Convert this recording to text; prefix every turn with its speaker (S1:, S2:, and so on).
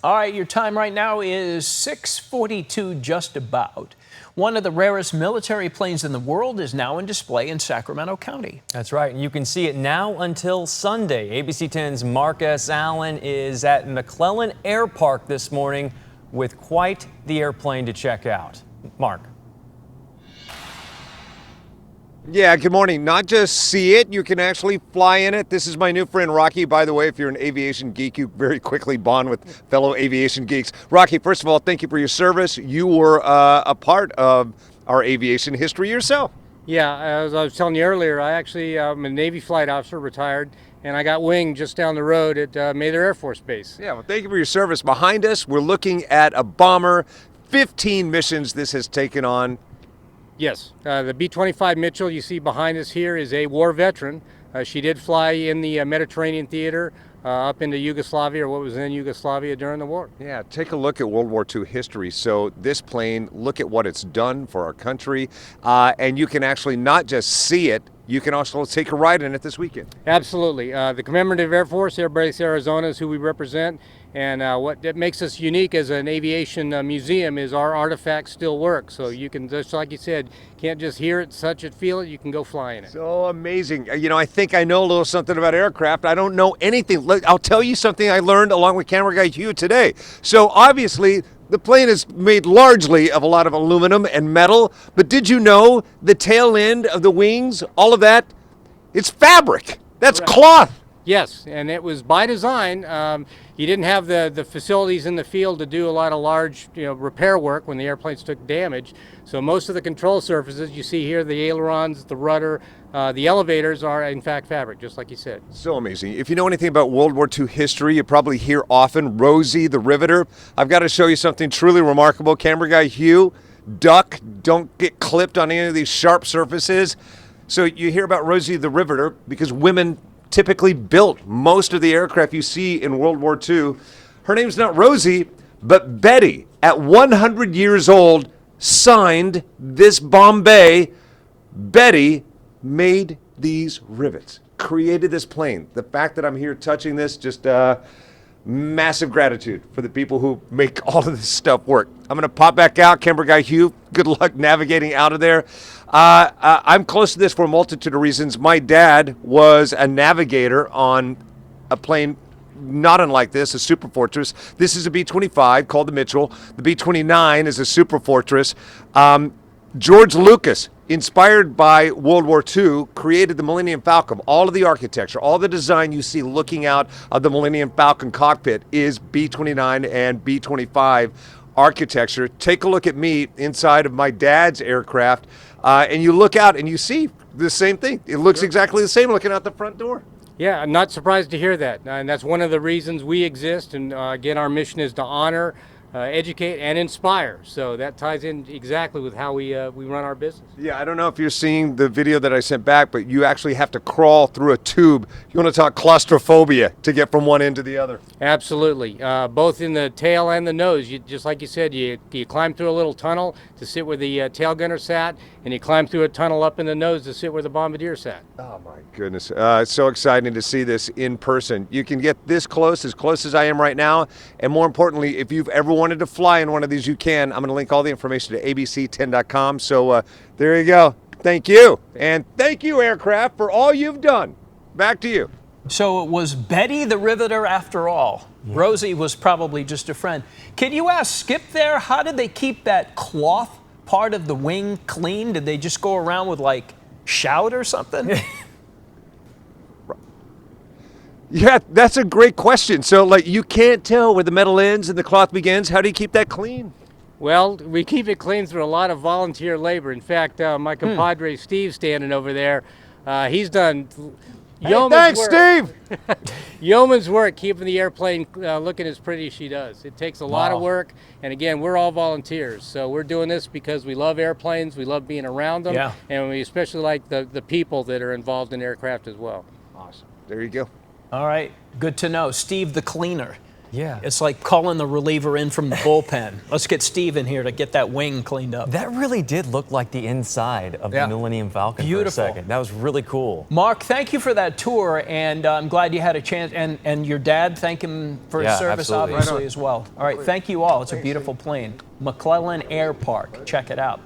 S1: All right, your time right now is 6:42 just about. One of the rarest military planes in the world is now in display in Sacramento County.
S2: That's right, and you can see it now until Sunday. ABC 10's Mark S. Allen is at McClellan Air Park this morning with quite the airplane to check out. Mark.
S3: Yeah, good morning. Not just see it, you can actually fly in it. This is my new friend, Rocky. By the way, if you're an aviation geek, you very quickly bond with fellow aviation geeks. Rocky, first of all, thank you for your service. You were a part of our aviation history yourself.
S4: Yeah, as I was telling you earlier, I actually am a Navy flight officer, retired, and I got winged just down the road at Mather Air Force Base.
S3: Yeah, well, thank you for your service. Behind us, we're looking at a bomber. 15 missions this has taken on.
S4: Yes, the B-25 Mitchell you see behind us here is a war veteran. She did fly in the Mediterranean theater up into Yugoslavia, or what was then Yugoslavia during the war.
S3: Yeah, take a look at World War II history. So this plane, look at what it's done for our country. And you can actually not just see it, you can also take a ride in it this weekend.
S4: Absolutely. The Commemorative Air Force, Air Base Arizona is who we represent. And what that makes us unique as an aviation museum is our artifacts still work. So you can, just like you said, can't just hear it, touch it, feel it, you can go fly in it.
S3: So amazing. You know, I think I know a little something about aircraft. I don't know anything. Look, I'll tell you something I learned along with camera guy Hugh today. So obviously, the plane is made largely of a lot of aluminum and metal, but did you know the tail end of the wings, all of that, it's fabric. That's
S4: Correct.
S3: Cloth.
S4: Yes, and it was by design. You didn't have the facilities in the field to do a lot of large repair work when the airplanes took damage. So most of the control surfaces you see here, the ailerons, the rudder, the elevators are in fact fabric, just like you said.
S3: So amazing. If you know anything about World War II history, you probably hear often Rosie the Riveter. I've got to show you something truly remarkable. Camera guy Hugh, duck, don't get clipped on any of these sharp surfaces. So you hear about Rosie the Riveter because women typically built most of the aircraft you see in World War II. Her name's not Rosie, but Betty, at 100 years old, signed this Bombay. Betty made these rivets, created this plane. The fact that I'm here touching this, just massive gratitude for the people who make all of this stuff work. I'm going to pop back out. Camera guy Hugh, good luck navigating out of there. I'm close to this for a multitude of reasons. My dad was a navigator on a plane not unlike this, a Super Fortress. This is a B-25 called the Mitchell. The B-29 is a Super Fortress. George Lucas, inspired by World War II, created the Millennium Falcon. All of the architecture, all the design you see looking out of the Millennium Falcon cockpit is B-29 and B-25 architecture. Take a look at me inside of my dad's aircraft, and you look out and you see the same thing. It looks exactly the same looking out the front door.
S4: Yeah, I'm not surprised to hear that. And that's one of the reasons we exist. And again, our mission is to honor, educate, and inspire. So that ties in exactly with how we run our business.
S3: Yeah, I don't know if you're seeing the video that I sent back, but you actually have to crawl through a tube. You want to talk claustrophobia to get from one end to the other.
S4: Absolutely. Both in the tail and the nose. Just like you said, you climb through a little tunnel to sit where the tail gunner sat, and you climb through a tunnel up in the nose to sit where the bombardier sat.
S3: Oh my goodness. It's so exciting to see this in person. You can get this close as I am right now. And more importantly, if you've ever wanted to fly in one of these, you can. I'm going to link all the information to abc10.com. So there you go. Thank you. And thank you, aircraft, for all you've done. Back to you.
S1: So it was Betty the Riveter after all. Yeah. Rosie was probably just a friend. Can you ask Skip there, how did they keep that cloth part of the wing clean? Did they just go around with like shout or something?
S3: Yeah, that's a great question. So like you can't tell where the metal ends and the cloth begins. How do you keep that clean?
S4: Well, we keep it clean through a lot of volunteer labor. In fact, my compadre Steve standing over there, he's done yeoman's work.
S3: Thanks, Steve!
S4: Yeoman's work keeping the airplane looking as pretty as she does. It takes a lot of work, and again, we're all volunteers. So we're doing this because we love airplanes, we love being around them, and we especially like the people that are involved in aircraft as well.
S3: Awesome. There you go.
S1: All right, good to know. Steve the cleaner.
S2: Yeah.
S1: It's like calling the reliever in from the bullpen. Let's get Steve in here to get that wing cleaned up.
S2: That really did look like the inside of the Millennium Falcon
S1: Beautiful.
S2: for a second. That was really cool.
S1: Mark, thank you for that tour, and I'm glad you had a chance. And your dad, thank him for his service,
S2: absolutely.
S1: obviously, as well. All right, thank you all. It's a beautiful plane. McClellan Air Park. Check it out.